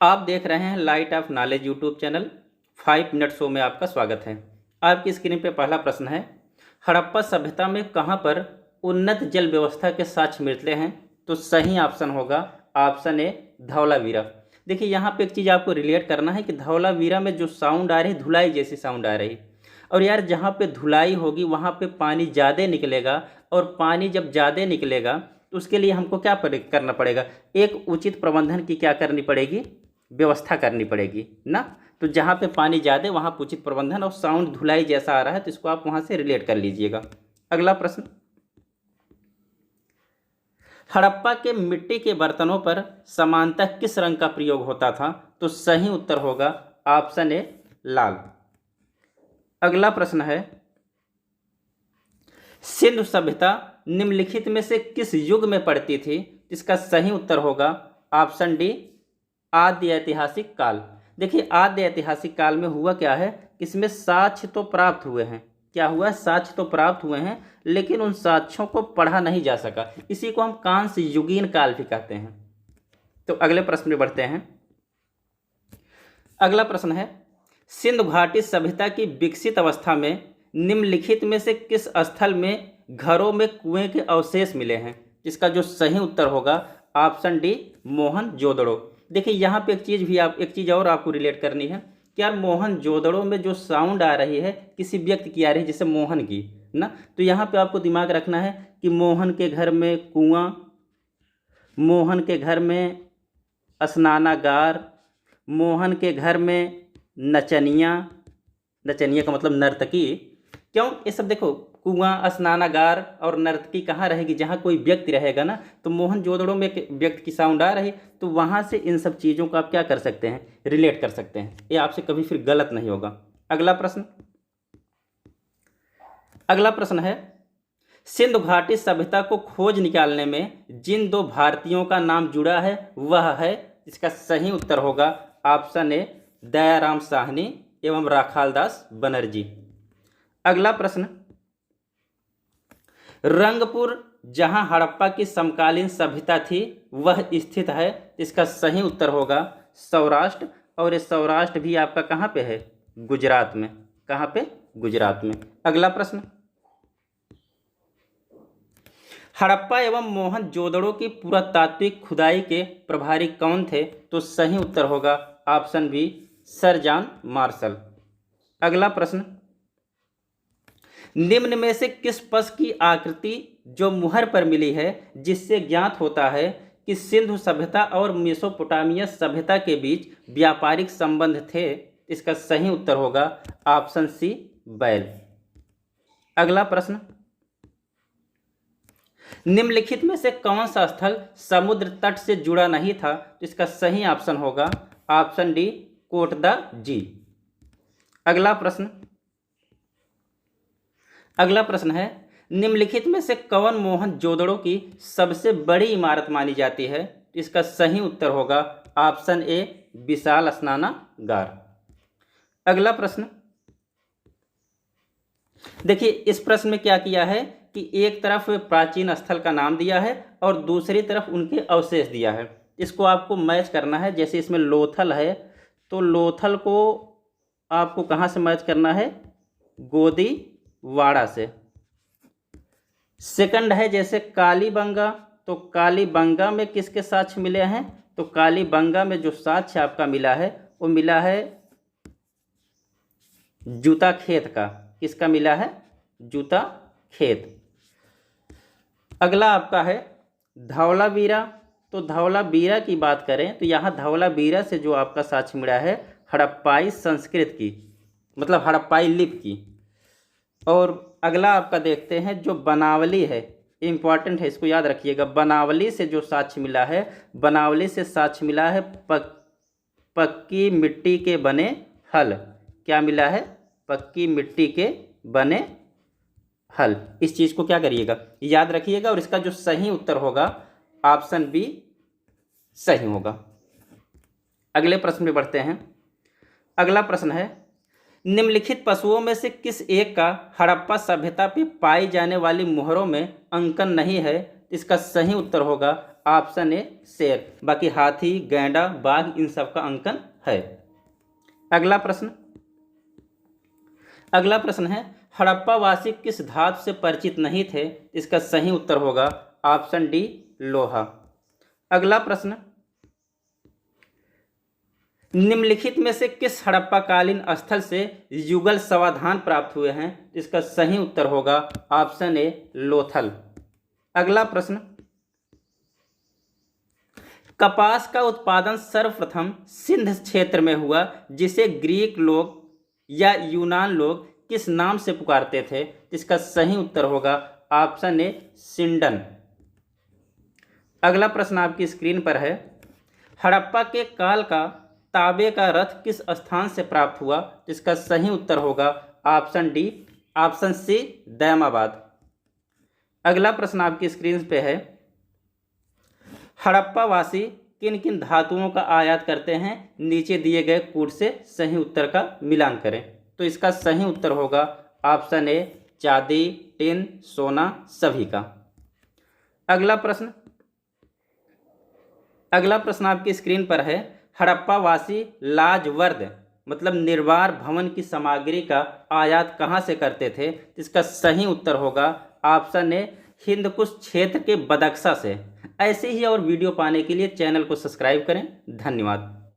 आप देख रहे हैं light of knowledge YouTube channel. 5 minute show में आपका स्वागत है। आपकी स्क्रीन पे पहला प्रश्न है, हड़प्पा सभ्यता में कहां पर उन्नत जल व्यवस्था के साक्ष्य मिलते हैं? तो सही ऑप्शन होगा ऑप्शन ए, धौलावीरा। देखिए यहाँ पे एक चीज़ आपको रिलेट करना है कि धौलावीरा में जो साउंड आ रही, धुलाई जैसी साउंड आ रही। और यार जहाँ पे धुलाई होगी वहाँ पे पानी ज़्यादा निकलेगा, और पानी जब ज़्यादा निकलेगा तो उसके लिए हमको क्या करना पड़ेगा? एक उचित प्रबंधन की क्या करनी पड़ेगी? व्यवस्था करनी पड़ेगी ना। तो जहाँ पे पानी ज़्यादा वहाँ पे उचित प्रबंधन, और साउंड धुलाई जैसा आ रहा है तो इसको आप वहाँ से रिलेट कर लीजिएगा। अगला प्रश्न, हड़प्पा के मिट्टी के बर्तनों पर समानतः किस रंग का प्रयोग होता था? तो सही उत्तर होगा ऑप्शन ए, लाल। अगला प्रश्न है, सिंधु सभ्यता निम्नलिखित में से किस युग में पड़ती थी? इसका सही उत्तर होगा ऑप्शन डी, आद्य ऐतिहासिक काल। देखिए आद्य ऐतिहासिक काल में हुआ क्या है, इसमें साक्ष्य तो प्राप्त हुए हैं। क्या हुआ है? साक्ष्य तो प्राप्त हुए हैं, लेकिन उन साक्ष्यों को पढ़ा नहीं जा सका। इसी को हम कांस्य युगीन काल भी कहते हैं। तो अगले प्रश्न में बढ़ते हैं। अगला प्रश्न है, सिंधु घाटी सभ्यता की विकसित अवस्था में निम्नलिखित में से किस स्थल में घरों में कुएं के अवशेष मिले हैं? इसका जो सही उत्तर होगा ऑप्शन डी, मोहनजोदड़ो। देखिए यहाँ पे एक चीज़ और आपको रिलेट करनी है कि यार मोहनजोदड़ो में जो साउंड आ रही है किसी व्यक्ति की आ रही है, जैसे मोहन की ना। तो यहाँ पे आपको दिमाग रखना है कि मोहन के घर में कुआं, मोहन के घर में स्नानागार, मोहन के घर में नचनिया, नचनिया का मतलब नर्तकी। क्यों? ये सब देखो, कुआं, स्नानागार और नर्तकी कहाँ रहेगी? जहाँ कोई व्यक्ति रहेगा ना। तो मोहनजोदड़ो में एक व्यक्ति की साउंड आ रही, तो वहाँ से इन सब चीज़ों को आप क्या कर सकते हैं? रिलेट कर सकते हैं। ये आपसे कभी फिर गलत नहीं होगा। अगला प्रश्न है, सिंधु घाटी सभ्यता को खोज निकालने में जिन दो भारतीयों का नाम जुड़ा है वह है? इसका सही उत्तर होगा ऑप्शन ए, दयाराम साहनी एवं राखालदास बनर्जी। अगला प्रश्न, रंगपुर जहां हड़प्पा की समकालीन सभ्यता थी वह स्थित है? इसका सही उत्तर होगा सौराष्ट्र। और ये सौराष्ट्र भी आपका कहाँ पे है? गुजरात में। कहाँ पे? गुजरात में। अगला प्रश्न, हड़प्पा एवं मोहनजोदड़ो की पुरातात्विक खुदाई के प्रभारी कौन थे? तो सही उत्तर होगा option B, sir John Marshall. अगला प्रश्न, निम्न में से किस पश की आकृति जो मुहर पर मिली है जिससे ज्ञात होता है कि सिंधु सभ्यता और मेसोपोटामिया सभ्यता के बीच व्यापारिक संबंध थे? इसका सही उत्तर होगा ऑप्शन सी, बैल। अगला प्रश्न, निम्नलिखित में से कौन सा स्थल समुद्र तट से जुड़ा नहीं था? तो इसका सही ऑप्शन होगा ऑप्शन डी, कोटदा जी। अगला प्रश्न है, निम्नलिखित में से कौन मोहनजोदड़ो की सबसे बड़ी इमारत मानी जाती है? इसका सही उत्तर होगा ऑप्शन ए, विशाल स्नानागार। अगला प्रश्न, देखिए इस प्रश्न में क्या किया है कि एक तरफ प्राचीन स्थल का नाम दिया है और दूसरी तरफ उनके अवशेष दिया है। इसको आपको मैच करना है। जैसे इसमें लोथल है, तो लोथल को आपको कहाँ से मैच करना है? गोदीवाड़ा से। सेकंड है जैसे कालीबंगा, तो कालीबंगा में किसके साक्ष्य मिले हैं? तो कालीबंगा में जो साक्ष्य आपका मिला है वो मिला है जूता खेत का। किसका मिला है? जूता खेत। अगला आपका है धौलावीरा। तो धौलावीरा की बात करें तो यहाँ धौलावीरा से जो आपका साक्ष्य मिला है हड़प्पाई संस्कृत की, मतलब हड़प्पाई लिपि की। और अगला आपका देखते हैं जो बनावली है, इंपॉर्टेंट है, इसको याद रखिएगा। बनावली से जो साक्ष्य मिला है, बनावली से साक्ष्य मिला है पक्की मिट्टी के बने हल। क्या मिला है? पक्की मिट्टी के बने हल। इस चीज़ को क्या करिएगा? याद रखिएगा। और इसका जो सही उत्तर होगा ऑप्शन बी सही होगा। अगले प्रश्न में बढ़ते हैं। अगला प्रश्न है, निम्नलिखित पशुओं में से किस एक का हड़प्पा सभ्यता पे पाई जाने वाली मुहरों में अंकन नहीं है? इसका सही उत्तर होगा ऑप्शन ए शेर। बाकी हाथी, गैंडा, बाघ इन सब का अंकन है। अगला प्रश्न है हड़प्पा वासी किस धातु से परिचित नहीं थे? इसका सही उत्तर होगा ऑप्शन डी लोहा। अगला प्रश्न, निम्नलिखित में से किस हड़प्पाकालीन स्थल से युगल समाधान प्राप्त हुए हैं? इसका सही उत्तर होगा ऑप्शन ए लोथल। अगला प्रश्न, कपास का उत्पादन सर्वप्रथम सिंध क्षेत्र में हुआ, जिसे ग्रीक लोग या यूनान लोग किस नाम से पुकारते थे? इसका सही उत्तर होगा ऑप्शन ए सिंडन। अगला प्रश्न आपकी स्क्रीन पर है, हड़प्पा के काल का तांबे का रथ किस स्थान से प्राप्त हुआ? इसका सही उत्तर होगा ऑप्शन सी दैमाबाद। अगला प्रश्न आपकी स्क्रीन पे है, हड़प्पा वासी किन किन धातुओं का आयात करते हैं? नीचे दिए गए कूट से सही उत्तर का मिलान करें। तो इसका सही उत्तर होगा ऑप्शन ए चांदी, टिन, सोना सभी का। अगला प्रश्न आपकी स्क्रीन पर है, हड़प्पा वासी लाजवर्द मतलब निर्वार भवन की सामग्री का आयात कहाँ से करते थे? इसका सही उत्तर होगा ऑप्शन ए हिंदकुश क्षेत्र के बदख्शा से। ऐसे ही और वीडियो पाने के लिए चैनल को सब्सक्राइब करें। धन्यवाद।